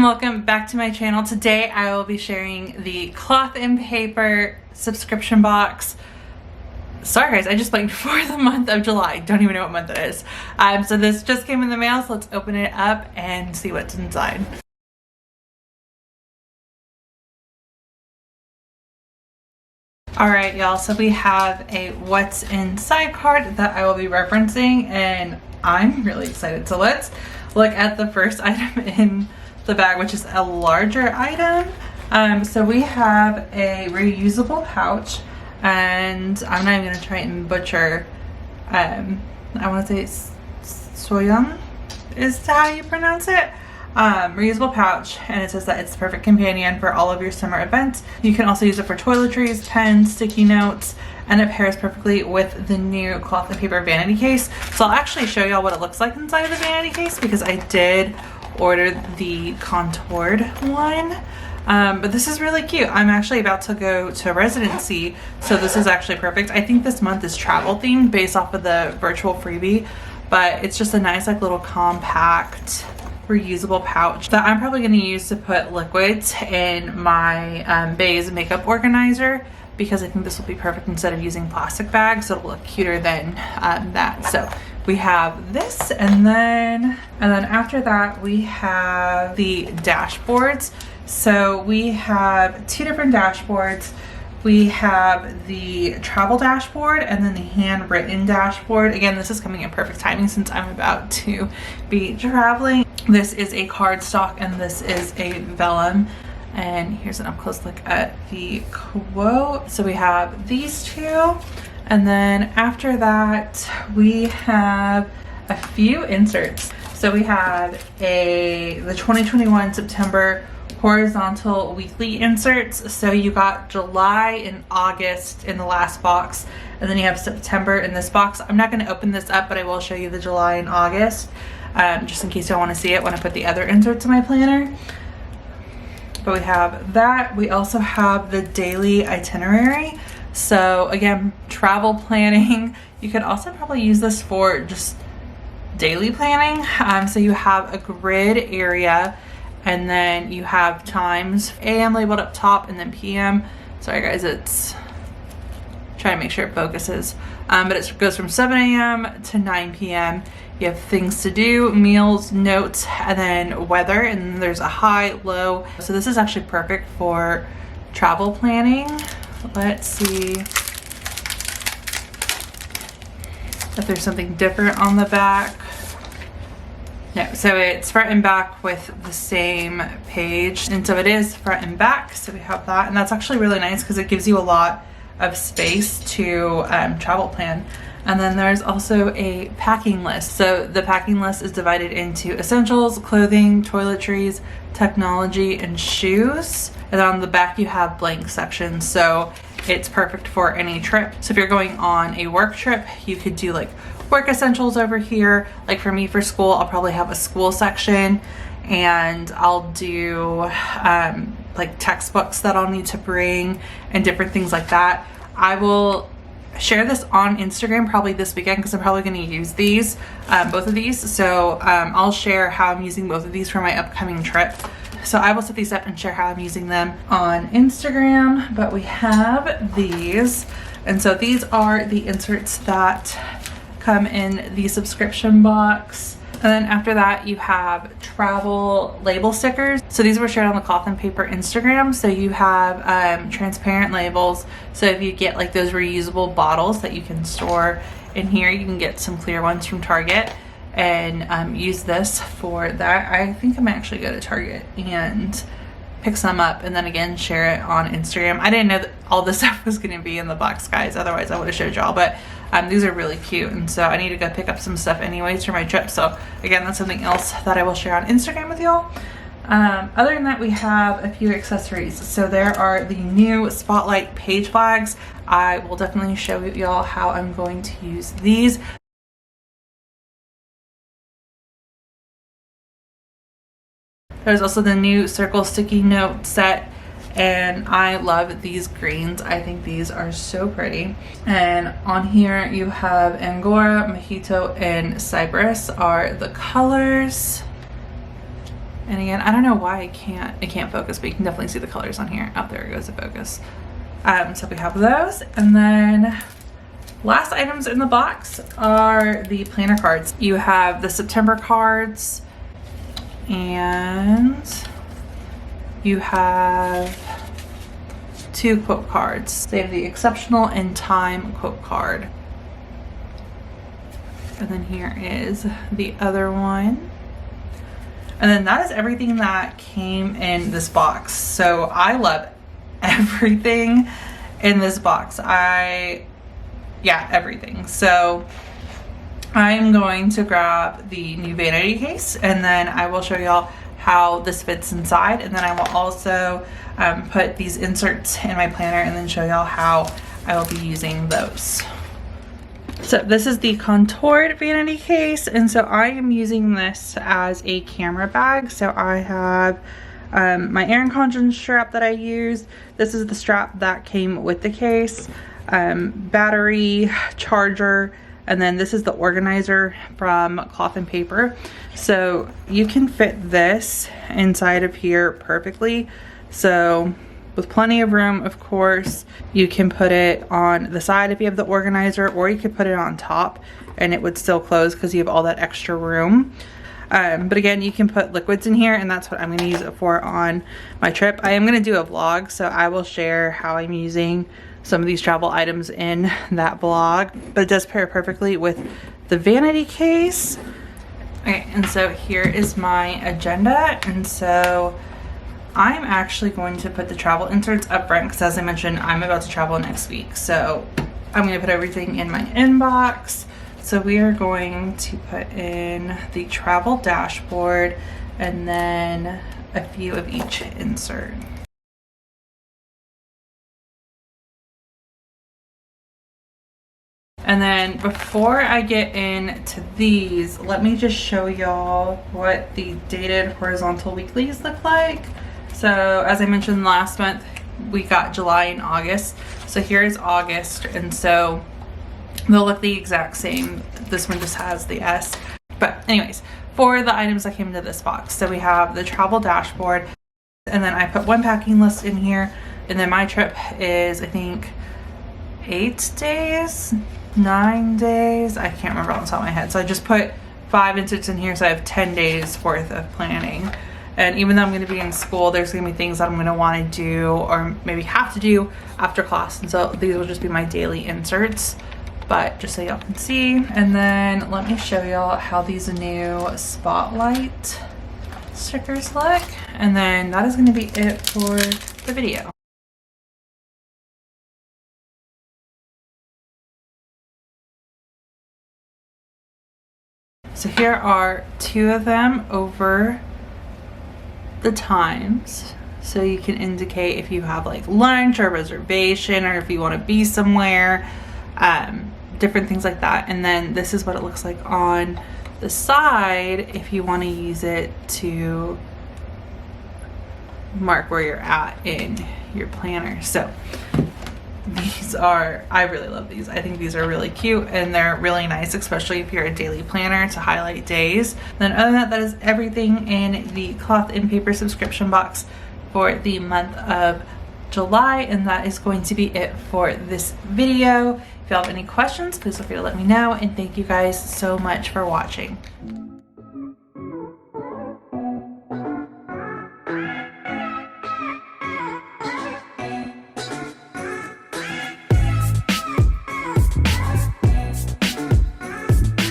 and welcome back to my channel. Today I will be sharing the cloth and paper subscription box. Sorry guys, I just blanked for the month of July. Don't even know what month it is. So this just came in the mail, so let's open it up and see what's inside. Alright y'all, so we have a what's inside card that I will be referencing, and I'm really excited. So let's look at the first item in the bag, which is a larger item. So we have a reusable pouch, and I'm not even gonna try and butcher, I want to say soyum is how you pronounce it. Reusable pouch, and it says that it's the perfect companion for all of your summer events. You can also use it for toiletries, pens, sticky notes, and it pairs perfectly with the new cloth and paper vanity case. So I'll actually show y'all what it looks like inside of the vanity case, because I did order the contoured one. But this is really cute. I'm actually about to go to residency, so this is actually perfect. I think this month is travel themed based off of the virtual freebie, but it's just a nice like little compact reusable pouch that I'm probably going to use to put liquids in my Bae's makeup organizer, because I think this will be perfect instead of using plastic bags, so it'll look cuter than that. So we have this, and then after that we have the dashboards. So we have two different dashboards. We have the travel dashboard and then the handwritten dashboard. Again, this is coming in perfect timing since I'm about to be traveling. This is a cardstock and this is a vellum. And here's an up close look at the quote. So we have these two. And then after that, we have a few inserts. So we have the 2021 September horizontal weekly inserts. So you got July and August in the last box, and then you have September in this box. I'm not going to open this up, but I will show you the July and August, just in case y'all want to see it when I put the other inserts in my planner. But we have that. We also have the daily itinerary. So again, travel planning. You could also probably use this for just daily planning. So you have a grid area, and then you have times, AM labeled up top and then PM. Sorry guys, it's trying to make sure it focuses. But it goes from 7 AM to 9 PM. You have things to do, meals, notes, and then weather, and there's a high, low. So this is actually perfect for travel planning. Let's see if there's something different on the back. No, so it's front and back with the same page, and so it is front and back, so we have that, and that's actually really nice because it gives you a lot of space to travel plan. And then there's also a packing list. So the packing list is divided into essentials, clothing, toiletries, technology, and shoes. And then on the back you have blank sections, so it's perfect for any trip. So if you're going on a work trip, you could do like work essentials over here. Like for me, for school, I'll probably have a school section, and I'll do like textbooks that I'll need to bring and different things like that. I will share this on Instagram probably this weekend, because I'm probably going to use these, both of these. So I'll share how I'm using both of these for my upcoming trip. So I will set these up and share how I'm using them on Instagram. But we have these, and so these are the inserts that come in the subscription box. And then after that you have travel label stickers. So these were shared on the cloth and paper Instagram. So you have transparent labels, so if you get like those reusable bottles that you can store in here, you can get some clear ones from Target and use this for that. I think I might actually go to Target and pick some up, and then again share it on Instagram. I didn't know that all this stuff was going to be in the box, guys, otherwise I would have showed y'all. But these are really cute, and so I need to go pick up some stuff anyways for my trip. So again, that's something else that I will share on Instagram with y'all. Other than that, we have a few accessories. So there are the new Spotlight page flags. I will definitely show y'all how I'm going to use these. There's also the new circle sticky note set, and I love these greens. I think these are so pretty. And on here you have Angora, Mojito, and Cypress are the colors. And again, I don't know why it can't focus, but you can definitely see the colors on here. Oh, there it goes, to focus. So we have those. And then last items in the box are the planner cards. You have the September cards, and you have 2 quote cards. They have the exceptional and time quote card. And then here is the other one. And then that is everything that came in this box. So I love everything in this box. Yeah, everything. So I'm going to grab the new vanity case, and then I will show y'all how this fits inside. And then I will also put these inserts in my planner and then show y'all how I will be using those. So this is the contoured vanity case, and so I am using this as a camera bag. So I have my Erin Condren strap that I use. This is the strap that came with the case, battery, charger, and then this is the organizer from Cloth and Paper. So you can fit this inside of here perfectly. So with plenty of room, of course. You can put it on the side if you have the organizer, or you could put it on top and it would still close because you have all that extra room. But again, you can put liquids in here, and that's what I'm going to use it for on my trip. I am going to do a vlog, so I will share how I'm using some of these travel items in that vlog. But it does pair perfectly with the vanity case. Okay, and so here is my agenda. And so I'm actually going to put the travel inserts up front because, as I mentioned, I'm about to travel next week. So I'm going to put everything in my inbox. So we are going to put in the travel dashboard and then a few of each insert. And then before I get into these, let me just show y'all what the dated horizontal weeklies look like. So as I mentioned last month, we got July and August. So here is August, and so they'll look the exact same. This one just has the S. But anyways, for the items that came into this box, so we have the travel dashboard, and then I put one packing list in here, and then my trip is, I think, 8 days, 9 days, I can't remember on the top of my head. So I just put 5 inserts in here, so I have 10 days worth of planning. And even though I'm going to be in school, there's going to be things that I'm going to want to do or maybe have to do after class. And so these will just be my daily inserts, but just so y'all can see. And then let me show y'all how these new spotlight stickers look. And then that is going to be it for the video. So here are 2 of them over the times, so you can indicate if you have like lunch or reservation, or if you want to be somewhere, different things like that. And then this is what it looks like on the side if you want to use it to mark where you're at in your planner. So these are, I really love these. I think these are really cute and they're really nice, especially if you're a daily planner to highlight days. Then other than that, that is everything in the Cloth and Paper subscription box for the month of July, and that is going to be it for this video. If you have any questions, please feel free to let me know, and thank you guys so much for watching.